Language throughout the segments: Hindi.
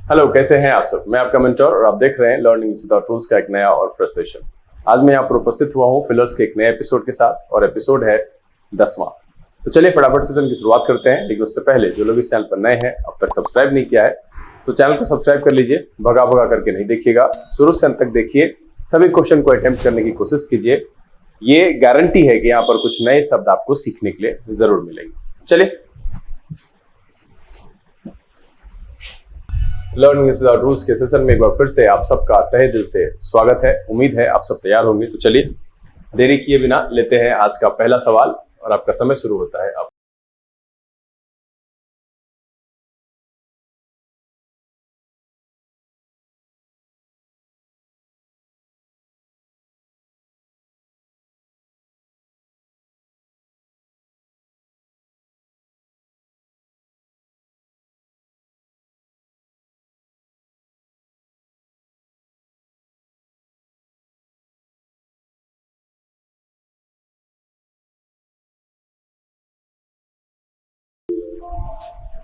हेलो, कैसे हैं आप सब। मैं आपका मेंटर और आप देख रहे हैं लर्निंग विदाउट रूल्स का एक नया और फ्रेश सेशन। आज मैं यहाँ पर उपस्थित हुआ हूँ फिलर्स के एक नए एपिसोड के साथ और एपिसोड है 10वां। तो चलिए फटाफट सेशन की शुरुआत करते हैं। लेकिन उससे पहले जो लोग इस चैनल पर नए हैं, अब तक सब्सक्राइब नहीं किया है, तो चैनल को सब्सक्राइब कर लीजिए। भगा भगा करके नहीं देखिएगा, शुरू से अंत तक देखिए, सभी क्वेश्चन को अटेम्प्ट करने की कोशिश कीजिए। ये गारंटी है कि यहाँ पर कुछ नए शब्द आपको सीखने के लिए जरूर मिलेंगे। चलिए, लर्निंग विदाउट रूल्स के सेशन में एक बार फिर से आप सबका तहे दिल से स्वागत है। उम्मीद है आप सब तैयार होंगे। तो चलिए देरी किए बिना लेते हैं आज का पहला सवाल और आपका समय शुरू होता है अब।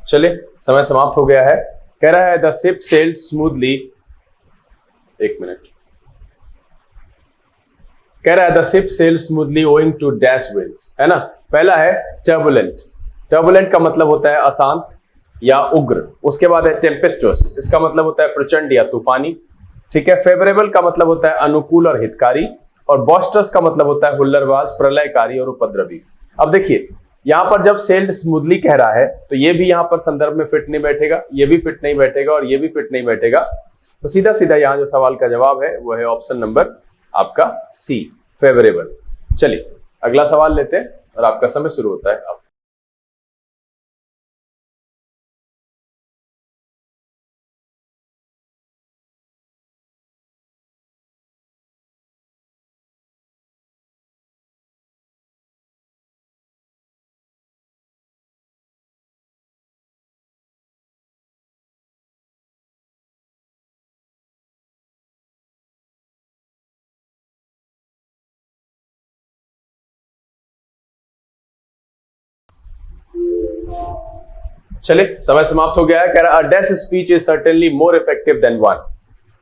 चलिए, समय समाप्त हो गया है। कह रहा है द शिप सेल्ड स्मूथली, एक मिनट, कह रहा है the ship sailed smoothly owing to dash winds, है ना। पहला है टर्बुलेंट। टर्बुलेंट का मतलब होता है अशांत या उग्र। उसके बाद है टेम्पेस्टस, इसका मतलब होता है प्रचंड या तूफानी। ठीक है। फेवरेबल का मतलब होता है अनुकूल और हितकारी। और बॉस्टर्स का मतलब होता है हुल्लड़बाज, प्रलयकारी और उपद्रवी। अब देखिए, यहां पर जब सेल्ड स्मूथली कह रहा है तो ये भी यहां पर संदर्भ में फिट नहीं बैठेगा, ये भी फिट नहीं बैठेगा और ये भी फिट नहीं बैठेगा। तो सीधा सीधा यहां जो सवाल का जवाब है वो है ऑप्शन नंबर आपका सी, फेवरेबल। चलिए अगला सवाल लेते हैं और आपका समय शुरू होता है अब। चलिए, समय समाप्त हो गया है। कह रहा है dash speech is certainly more effective than one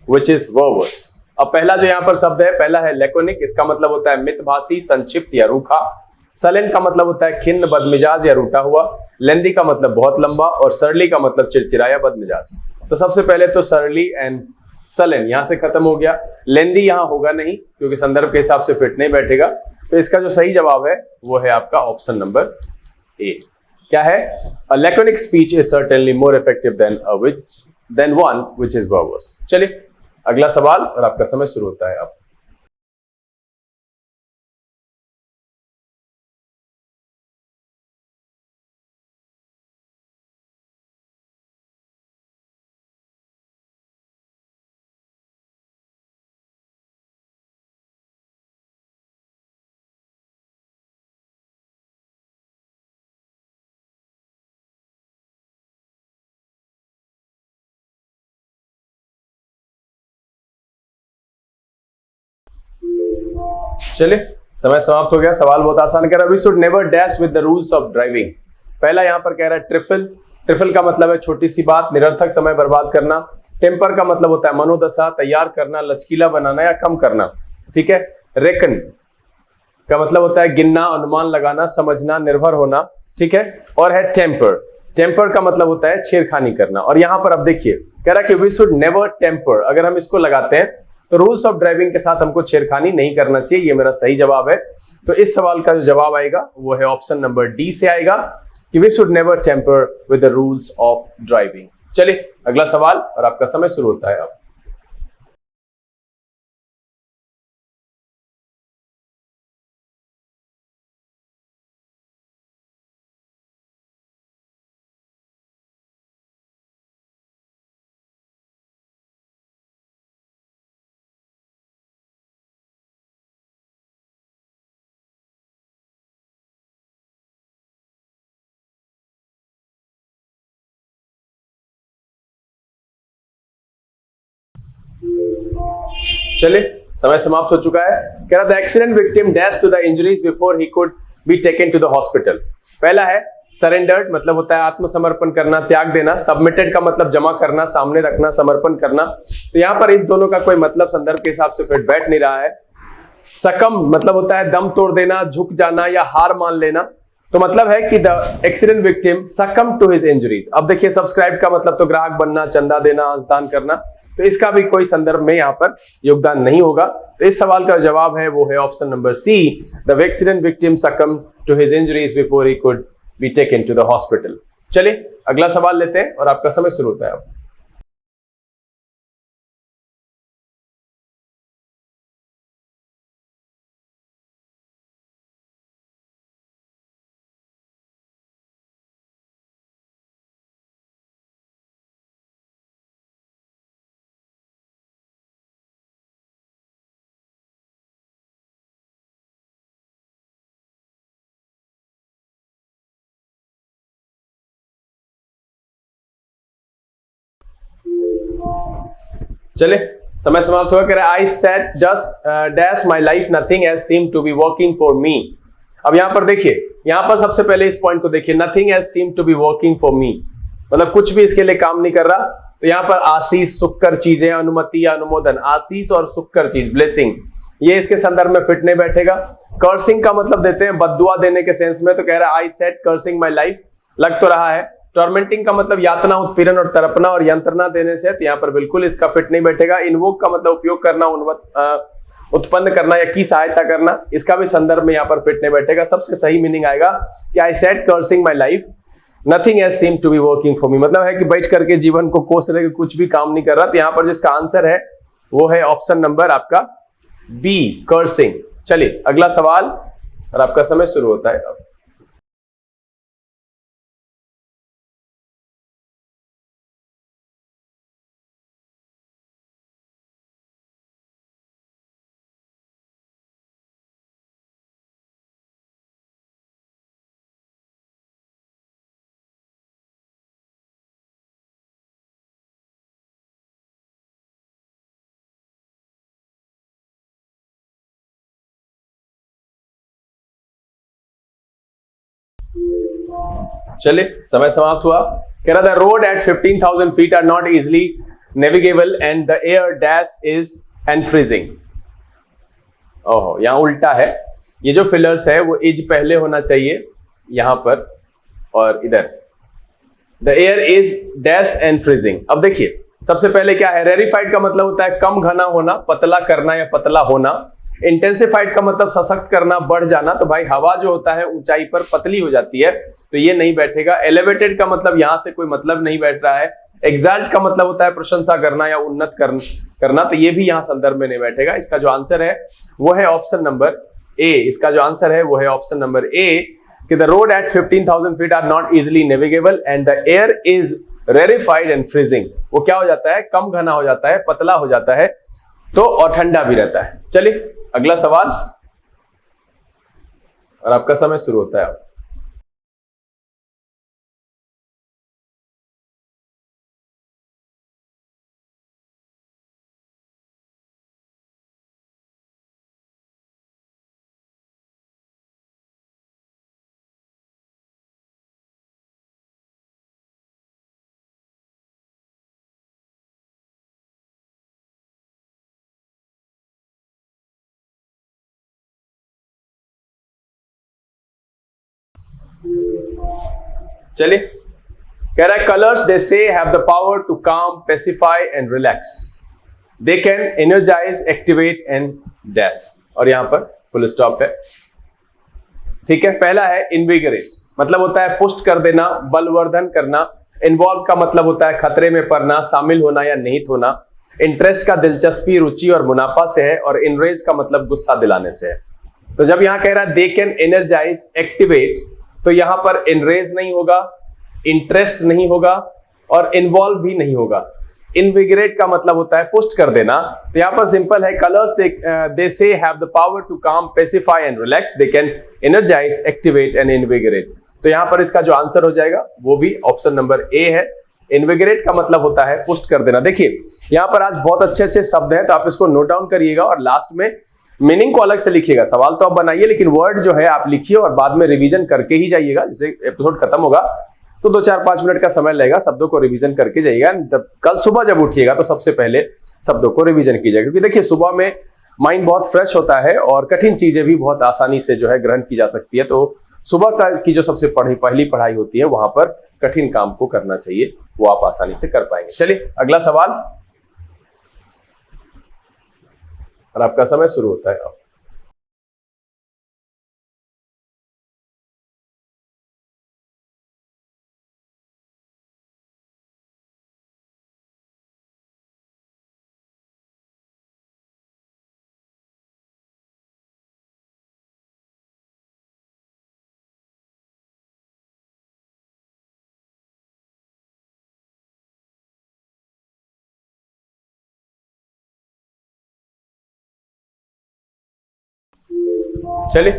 which is verbose. अब पहला जो यहां पर शब्द है, पहला है लैकोनिक। इसका मतलब होता है मितभाषी, संक्षिप्त या रूखा। सलेंट का मतलब होता है खिन्न, बदमिजाज या रूठा हुआ। लेंदी का मतलब बहुत लंबा और सरली का मतलब चिड़चिड़ाया, बदमिजाज। तो सबसे पहले तो सरली एंड सलेन यहां से खत्म हो गया। लेंदी यहां होगा नहीं क्योंकि संदर्भ के हिसाब से फिट नहीं बैठेगा। तो इसका जो सही जवाब है वो है आपका ऑप्शन नंबर ए। क्या है? A laconic speech is certainly more effective than one which is verbose। चलिए अगला सवाल और आपका समय शुरू होता है अब। चलिए, समय समाप्त हो गया। सवाल बहुत आसान कह रहा है we should never dash with the rules of driving. पहला यहां पर कह रहा है ट्रिफल। ट्रिफल का मतलब है छोटी सी बात, निरर्थक समय बर्बाद करना। टेम्पर का मतलब होता है मनोदशा, तैयार करना, लचकीला बनाना या कम करना। ठीक है। रेकन का मतलब होता है गिनना, अनुमान लगाना, समझना, निर्भर होना। ठीक है। और है टेम्पर। टेम्पर का मतलब होता है छेड़खानी करना। और यहां पर अब देखिए कह रहा है कि वी शुड नेवर टेम्पर, अगर हम इसको लगाते हैं तो रूल्स ऑफ ड्राइविंग के साथ हमको छेड़खानी नहीं करना चाहिए। ये मेरा सही जवाब है। तो इस सवाल का जो जवाब आएगा वो है ऑप्शन नंबर डी से आएगा कि we should never tamper with the rules of driving. चलिए अगला सवाल और आपका समय शुरू होता है अब। चलिए, समय समाप्त हो चुका है। कह रहा था accident victim dash to the injuries before he could be taken to the hospital. पहला है सरेंडर्ड मतलब होता है आत्मसमर्पण करना, त्याग देना। सबमिटेड का मतलब जमा करना, सामने रखना, समर्पण करना। तो यहां पर इस दोनों का कोई मतलब संदर्भ के हिसाब से फिट बैठ नहीं रहा है। सकम मतलब होता है दम तोड़ देना, झुक जाना या हार मान लेना। तो मतलब है कि the accident victim succumb to his injuries. अब देखिए सब्सक्राइब का मतलब तो ग्राहक बनना, चंदा देना, अंशदान करना। तो इसका भी कोई संदर्भ में यहां पर योगदान नहीं होगा। तो इस सवाल का जवाब है वो है option number C, the accident victim succumb to his injuries before he could be taken to the hospital. चलिए अगला सवाल लेते हैं और आपका समय शुरू होता है अब। चले समय समाप्त हुआ। कह रहा है I set just dash my life nothing as seem to be working for me. अब यहां पर देखिए, यहां पर सबसे पहले इस पॉइंट को देखिए, nothing as seem to be working for me मतलब कुछ भी इसके लिए काम नहीं कर रहा। तो यहां पर आशीष, सुखकर चीजें, अनुमति या अनुमोदन, आशीष और सुखकर चीज, ब्लेसिंग, ये इसके संदर्भ में फिट नहीं बैठेगा। कर्सिंग का मतलब देते हैं बद्दुआ देने के सेंस में। तो कह रहा है I set cursing my life, लग तो रहा है। टॉर्मेंटिंग का मतलब यातना, उत्पीड़न और तड़पना और यंत्रणा देने से, तो यहां पर बिल्कुल इसका फिट नहीं बैठेगा। इन्वोक का मतलब उपयोग करना, उत्पन्न करना या की सहायता करना, इसका भी संदर्भ में यहां पर फिट नहीं बैठेगा। सबसे सही मीनिंग आएगा कि I said cursing my life nothing as seem to be working for me, मतलब है कि बैठ करके जीवन को कोस रहे, कुछ भी काम नहीं कर रहा। तो यहां पर जिसका आंसर है वो है ऑप्शन नंबर आपका बी, कर्सिंग। चलिए अगला सवाल और आपका समय शुरू होता है अब। चलिए समय समाप्त हुआ। कह रहा था road at 15,000 feet are not easily navigable and the air dash is and freezing. ओहो, यहां उल्टा है। ये जो फिलर्स है वो इज पहले होना चाहिए यहां पर, और इधर the air is dash and freezing. अब देखिए सबसे पहले क्या है, रेरिफाइड का मतलब होता है कम घना होना, पतला करना या पतला होना। इंटेंसिफाइड का मतलब सशक्त करना, बढ़ जाना। तो भाई हवा जो होता है ऊंचाई पर पतली हो जाती है, तो ये नहीं बैठेगा। एलिवेटेड का मतलब यहां से कोई मतलब नहीं बैठ रहा है। एग्जाल्ट का मतलब होता है प्रशंसा करना या उन्नत करना, तो ये भी यहां संदर्भ में नहीं बैठेगा। इसका जो आंसर है वो है ऑप्शन नंबर ए। इसका जो आंसर है वो है ऑप्शन नंबर ए कि the road at 15,000 feet are not easily navigable and the air is rarefied and freezing. वो क्या हो जाता है, कम घना हो जाता है, पतला हो जाता है, तो और ठंडा भी रहता है। चलिए अगला सवाल और आपका समय शुरू होता है अब। चलिए कह रहा है colours they say have the power to calm, pacify and relax, they can energise, activate and dash, और यहां पर फुल स्टॉप है। ठीक है, पहला है इनविगरेट, मतलब होता है पुष्ट कर देना, बलवर्धन करना। इन्वॉल्व का मतलब होता है खतरे में पड़ना, शामिल होना या निहित होना। इंटरेस्ट का दिलचस्पी, रुचि और मुनाफा से है, और इनरेज का मतलब गुस्सा दिलाने से है। तो जब यहां कह रहा है दे कैन एनर्जाइज, एक्टिवेट, तो यहां पर इनरेज नहीं होगा, इंटरेस्ट नहीं होगा और इन्वॉल्व भी नहीं होगा। इनविगरेट का मतलब होता है पुष्ट कर देना। तो यहां पर सिंपल है, colours they say have the power to calm, pacify and relax, they can energise, activate and invigorate. तो यहां पर इसका जो आंसर हो जाएगा वो भी ऑप्शन नंबर ए है। इनविगरेट का मतलब होता है पुष्ट कर देना। देखिए यहां पर आज बहुत अच्छे अच्छे शब्द हैं, तो आप इसको नोट डाउन करिएगा और लास्ट में मीनिंग को अलग से लिखिएगा, सवाल तो आप बनाइए लेकिन वर्ड जो है आप लिखिए और बाद में रिवीजन करके ही जाइएगा। जैसे एपिसोड खत्म होगा तो 2-4-5 मिनट का समय लगेगा, शब्दों को रिवीजन करके जाइएगा। कल सुबह जब उठिएगा तो सबसे पहले शब्दों को रिवीजन कीजिएगा, क्योंकि देखिए सुबह में माइंड बहुत फ्रेश होता है और कठिन चीजें भी बहुत आसानी से जो है ग्रहण की जा सकती है। तो सुबह की जो सबसे पहली पढ़ाई होती है वहां पर कठिन काम को करना चाहिए, वो आप आसानी से कर पाएंगे। चलिए अगला सवाल, और आपका समय शुरू होता है अब। चलिए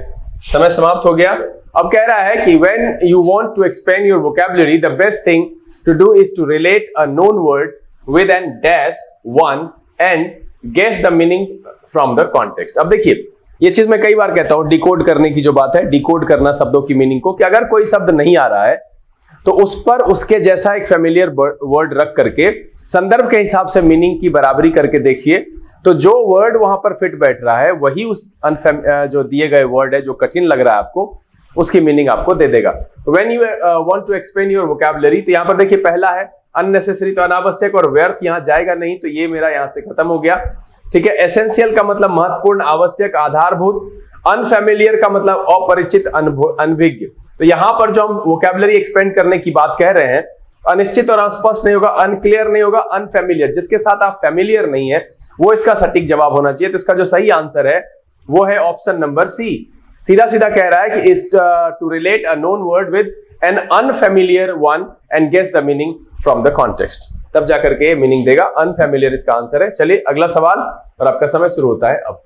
समय समाप्त हो गया। अब कह रहा है कि when you want to expand your vocabulary, the best thing to do is to relate a known word with an dash one and guess the meaning from the context। अब देखिए ये चीज मैं कई बार कहता हूं, डिकोड करने की जो बात है, डिकोड करना शब्दों की मीनिंग को, कि अगर कोई शब्द नहीं आ रहा है तो उस पर उसके जैसा एक फेमिलियर वर्ड रख करके संदर्भ के हिसाब से मीनिंग की बराबरी करके देखिए, तो जो वर्ड वहां पर फिट बैठ रहा है वही उस जो दिए गए वर्ड है जो कठिन लग रहा है आपको, उसकी मीनिंग आपको दे देगा। तो when you want to expand your vocabulary, तो यहां पर देखिए पहला है अननेसेसरी, तो अनावश्यक और व्यर्थ यहां जाएगा नहीं, तो ये मेरा यहां से खत्म हो गया। ठीक है, एसेंशियल का मतलब महत्वपूर्ण, आवश्यक, आधारभूत। अनफैमिलियर का मतलब अपरिचित, अनभिज्ञ। तो यहां पर जो हम वोकैबुलरी एक्सपेंड करने की बात कह रहे हैं, अनिश्चित और अस्पष्ट नहीं होगा, अनक्लियर नहीं होगा, अनफैमिलियर, जिसके साथ आप फैमिलियर नहीं है वो इसका सटीक जवाब होना चाहिए। तो इसका जो सही आंसर है वो है ऑप्शन नंबर सी। सीधा सीधा कह रहा है कि is to relate a known word with an unfamiliar one and guess the meaning from the context, तब जाकर के मीनिंग देगा। अनफैमिलियर इसका आंसर है। चलिए अगला सवाल, और आपका समय शुरू होता है अब।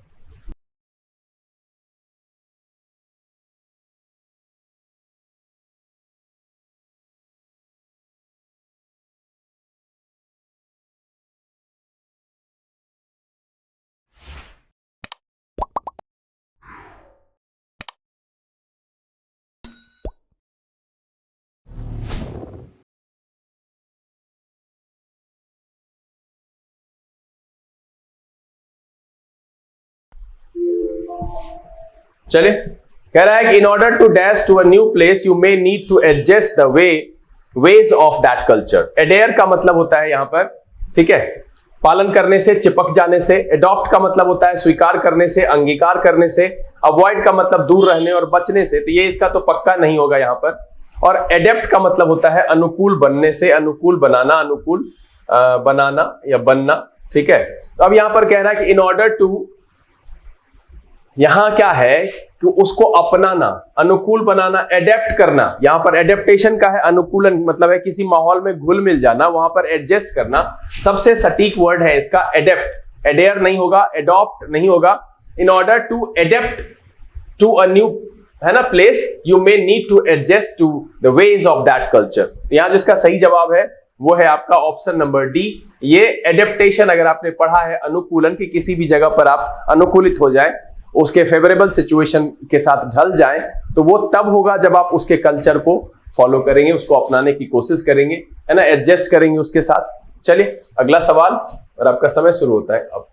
चलिए कह रहा है कि in order to dash to a new place you may need to adjust the ways of that culture. Adhere का मतलब होता है यहां पर, ठीक है, पालन करने से, चिपक जाने से। एडॉप्ट का मतलब होता है स्वीकार करने से, अंगीकार करने से। अवॉइड का मतलब दूर रहने और बचने से, तो ये इसका तो पक्का नहीं होगा यहां पर। और एडेप्ट का मतलब होता है अनुकूल बनने से, अनुकूल बनाना, अनुकूल बनाना या बनना। ठीक है, तो अब यहां पर कह रहा है कि इन ऑर्डर टू, यहां क्या है कि उसको अपनाना, अनुकूल बनाना, एडेप्ट करना। यहां पर एडेप्टेशन का है अनुकूलन, मतलब है किसी माहौल में घुल मिल जाना, वहां पर एडजस्ट करना। सबसे सटीक वर्ड है इसका एडेप्ट। एडेयर नहीं होगा, एडॉप्ट नहीं होगा। In order to adapt to a new, है ना, place, you may need to adjust to the ways of that culture. यहां जिसका सही जवाब है वो है आपका ऑप्शन नंबर डी। ये एडेप्टेशन अगर आपने पढ़ा है, अनुकूलन, की किसी भी जगह पर आप अनुकूलित हो जाए, उसके फेवरेबल सिचुएशन के साथ ढल जाएं, तो वो तब होगा जब आप उसके कल्चर को फॉलो करेंगे, उसको अपनाने की कोशिश करेंगे, है ना, एडजस्ट करेंगे उसके साथ। चलिए अगला सवाल, और आपका समय शुरू होता है अब।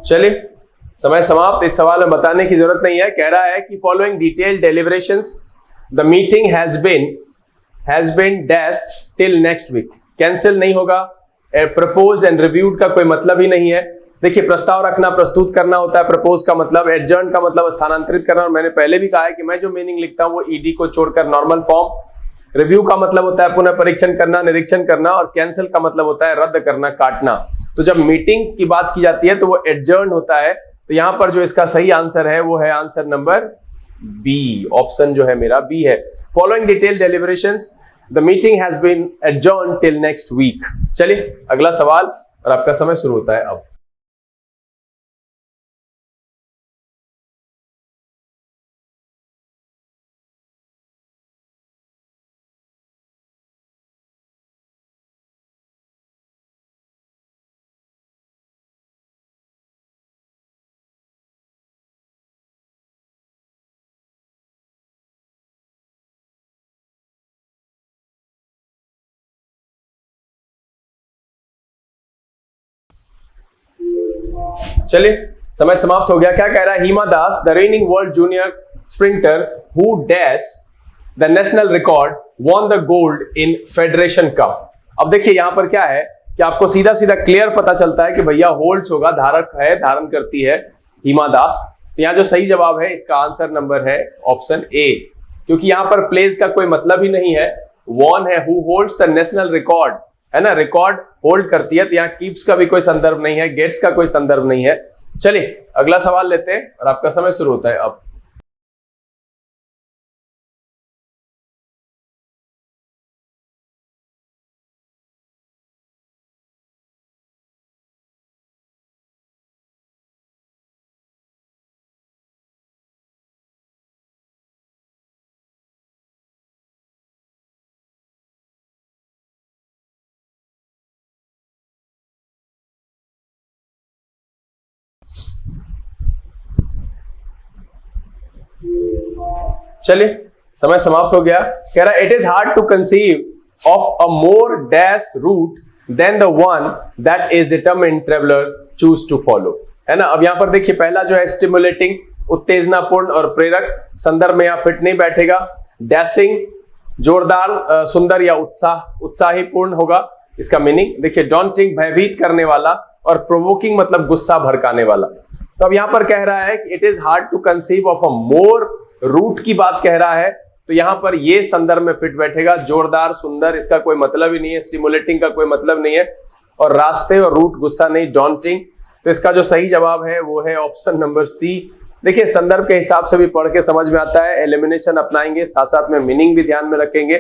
चलिए समय समाप्त। इस सवाल में बताने की जरूरत नहीं है। कह रहा है कि following detail deliberations the meeting has been dash till next week. Cancel नहीं होगा। प्रपोज्ड एंड रिव्यूड का कोई मतलब ही नहीं है। देखिए प्रस्ताव रखना, प्रस्तुत करना होता है। प्रपोज का मतलब, एडजर्न का मतलब स्थानांतरित करना, और मैंने पहले भी कहा है कि मैं जो मीनिंग लिखता हूं वो ईडी को छोड़कर नॉर्मल फॉर्म। रिव्यू का मतलब होता है पुनः परीक्षण करना, निरीक्षण करना, और कैंसिल का मतलब होता है रद्द करना, काटना। तो जब मीटिंग की बात की जाती है तो वो एडजर्न होता है, तो यहां पर जो इसका सही आंसर है वो है आंसर नंबर बी, ऑप्शन जो है मेरा बी है। Following detail deliberations the meeting has been adjourned till next week. चलिए अगला सवाल और आपका समय शुरू होता है अब। चलिए समय समाप्त हो गया। क्या कह रहा है? Hima Das the reigning world junior sprinter who dash the national record won the gold in federation cup. अब देखिए यहां पर क्या है कि आपको सीधा सीधा क्लियर पता चलता है कि भैया होल्ड्स होगा, धारक है, धारण करती है हिमा दास। तो यहां जो सही जवाब है इसका आंसर नंबर है ऑप्शन ए, क्योंकि यहां पर प्लेस का कोई मतलब ही नहीं है, वॉन है, who holds the national record है ना, रिकॉर्ड होल्ड करती है, तो यहाँ कीप्स का भी कोई संदर्भ नहीं है, गेट्स का कोई संदर्भ नहीं है। चलिए अगला सवाल लेते हैं और आपका समय शुरू होता है अब। चलिए समय समाप्त हो गया। कह रहा है it is hard to conceive of a more dash route than the one that is determined traveller choose to follow, है ना। अब यहां पर देखिए पहला जो है स्टिमुलेटिंग, उत्तेजनापूर्ण और प्रेरक, संदर्भ में यहां फिट नहीं बैठेगा। डैशिंग जोरदार, सुंदर या उत्साहीपूर्ण होगा इसका मीनिंग। देखिए डॉन्टिंग भयभीत करने वाला, और प्रोवोकिंग मतलब गुस्सा भड़काने वाला। तो अब यहां पर कह रहा है कि it is hard to conceive of a more route की बात कह रहा है, तो यहां पर ये संदर्भ में फिट बैठेगा। जोरदार, सुंदर इसका कोई मतलब ही नहीं है, स्टिमुलेटिंग का कोई मतलब नहीं है, और रास्ते और रूट गुस्सा नहीं, डॉन्टिंग। तो इसका जो सही जवाब है वो है ऑप्शन नंबर सी। देखिए संदर्भ के हिसाब से भी पढ़ के समझ में आता है, एलिमिनेशन अपनाएंगे, साथ साथ में मीनिंग भी ध्यान में रखेंगे।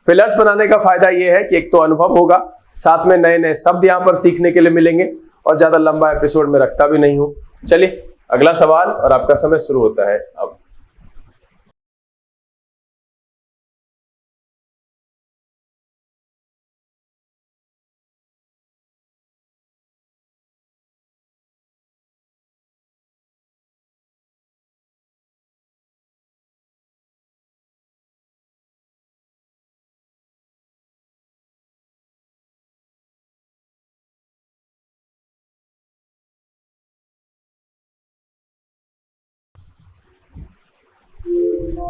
फिलर्स बनाने का फायदा ये है कि एक तो अनुभव होगा, साथ में नए नए शब्द यहां पर सीखने के लिए मिलेंगे, और ज्यादा लंबा एपिसोड में रखता भी नहीं हूं। चलिए अगला सवाल और आपका समय शुरू होता है अब।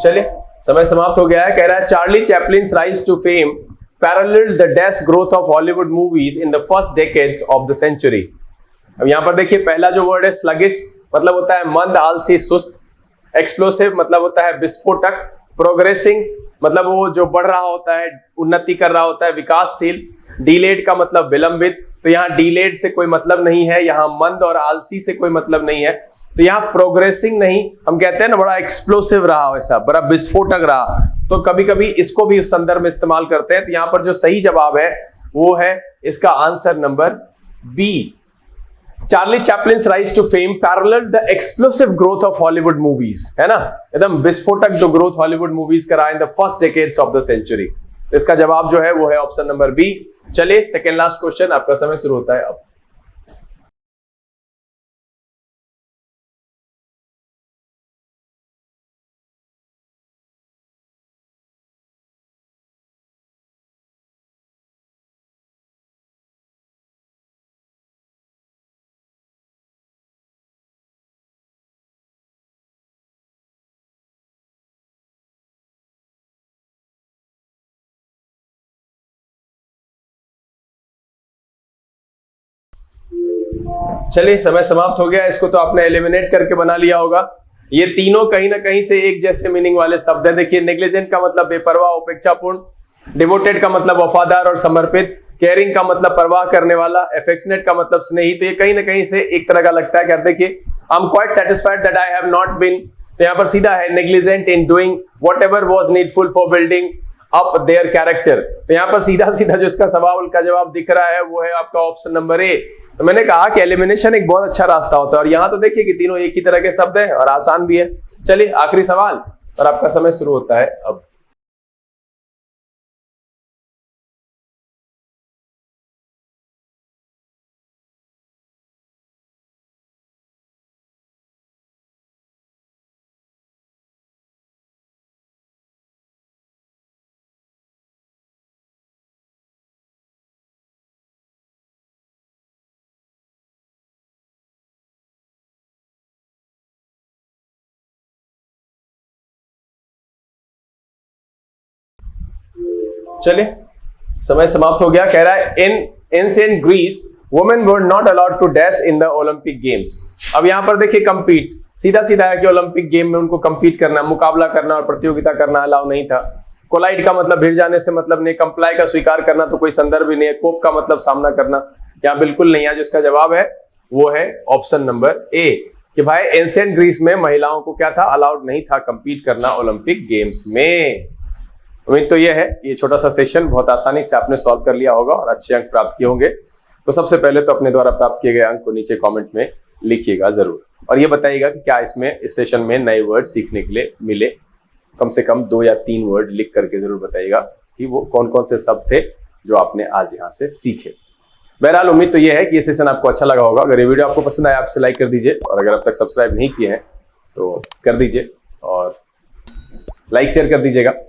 चलिए समय समाप्त हो गया है। कह रहा है Charlie Chaplin's rise to fame paralleled the dash growth of Hollywood movies in the first decades of the century. अब यहां पर देखिए पहला जो वर्ड है स्लगिश, मतलब होता है मंद, आलसी, सुस्त। एक्सप्लोसिव मतलब होता है विस्फोटक। प्रोग्रेसिंग मतलब वो जो बढ़ रहा होता है, उन्नति कर रहा होता है, विकासशील। डिलेड का मतलब विलंबित, तो यहाँ डिलेड से कोई मतलब नहीं है, यहाँ मंद और आलसी से कोई मतलब नहीं है। तो यहाँ प्रोग्रेसिंग नहीं, हम कहते हैं ना बड़ा एक्सप्लोसिव रहा, वैसा बड़ा विस्फोटक रहा, तो कभी कभी इसको भी उस संदर्भ में इस्तेमाल करते हैं। तो यहाँ पर जो सही जवाब है वो है इसका answer number B. Charlie Chaplin's rise to fame parallel the explosive growth of Hollywood movies, है ना, एकदम विस्फोटक जो ग्रोथ हॉलीवुड मूवीज का रहा in the first decades of the century. इसका जवाब जो है वो है ऑप्शन नंबर बी। चलिए सेकेंड लास्ट क्वेश्चन, आपका समय शुरू होता है अब। चलिए समय समाप्त हो गया। इसको तो आपने एलिमिनेट करके बना लिया होगा। ये तीनों कहीं ना कहीं से एक जैसे मीनिंग वाले शब्द हैं। देखिए नेग्लिजेंट का मतलब बेपरवाह, उपेक्षापूर्ण। डिवोटेड का मतलब वफादार और समर्पित। केयरिंग का मतलब परवाह करने वाला। एफेक्शनेट का मतलब स्नेही। तो ये कहीं ना कहीं से एक तरह का लगता है कि देखिए I am quite satisfied that I have not been, तो यहाँ पर सीधा है negligent in doing whatever was needful for building up their character. तो यहाँ पर सीधा सीधा जो इसका सवाल का जवाब दिख रहा है वो है आपका ऑप्शन नंबर ए। तो मैंने कहा कि एलिमिनेशन एक बहुत अच्छा रास्ता होता है, और यहाँ तो देखिए कि तीनों एक ही तरह के शब्द हैं और आसान भी है। चलिए आखिरी सवाल और आपका समय शुरू होता है अब। चलिए समय समाप्त हो गया। कह रहा है in ancient Greece women were not allowed to dash in the Olympic games. अब यहां पर देखिए कंपीट, सीधा सीधा है कि ओलंपिक गेम में उनको कंपीट करना, मुकाबला करना और प्रतियोगिता करना अलाउ नहीं था। कोलाइड का मतलब भिड़ जाने से मतलब नहीं, कंप्लाई का स्वीकार करना तो कोई संदर्भ ही नहीं है, कोप का मतलब सामना करना यहाँ बिल्कुल नहीं है। जिसका जवाब है वो है ऑप्शन नंबर ए कि भाई एंशिएंट ग्रीस में महिलाओं को क्या था, अलाउड नहीं था कंपीट करना ओलंपिक गेम्स में। उम्मीद तो यह है ये छोटा सा सेशन बहुत आसानी से आपने सॉल्व कर लिया होगा और अच्छे अंक प्राप्त किए होंगे। तो सबसे पहले तो अपने द्वारा प्राप्त किए गए अंक को नीचे कमेंट में लिखिएगा जरूर, और ये बताइएगा कि क्या इसमें इस सेशन में नए वर्ड सीखने के लिए मिले। कम से कम 2 या 3 वर्ड लिख करके जरूर बताइएगा कि वो कौन कौन से शब्द थे जो आपने आज यहाँ से सीखे। बहरहाल उम्मीद तो यह है कि ये सेशन आपको अच्छा लगा होगा। अगर ये वीडियो आपको पसंद आया आपसे लाइक कर दीजिए, और अगर अब तक सब्सक्राइब नहीं किए हैं तो कर दीजिए और लाइक शेयर कर दीजिएगा।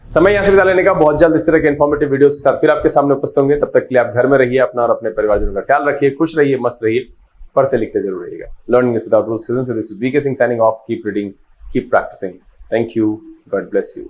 समय यहाँ से बिता लेने का, बहुत जल्द इस तरह के इन्फॉर्मेटिव वीडियोस के साथ फिर आपके सामने उपस्थित होंगे। तब तक के लिए आप घर में रहिए, अपना और अपने परिवारजनों का ख्याल रखिए, खुश रहिए, मस्त रहिए, पढ़ते लिखते जरूर रहिएगा। Learning is without rules season से this is BK Singh signing off. Keep reading, keep practising. Thank you, God bless you.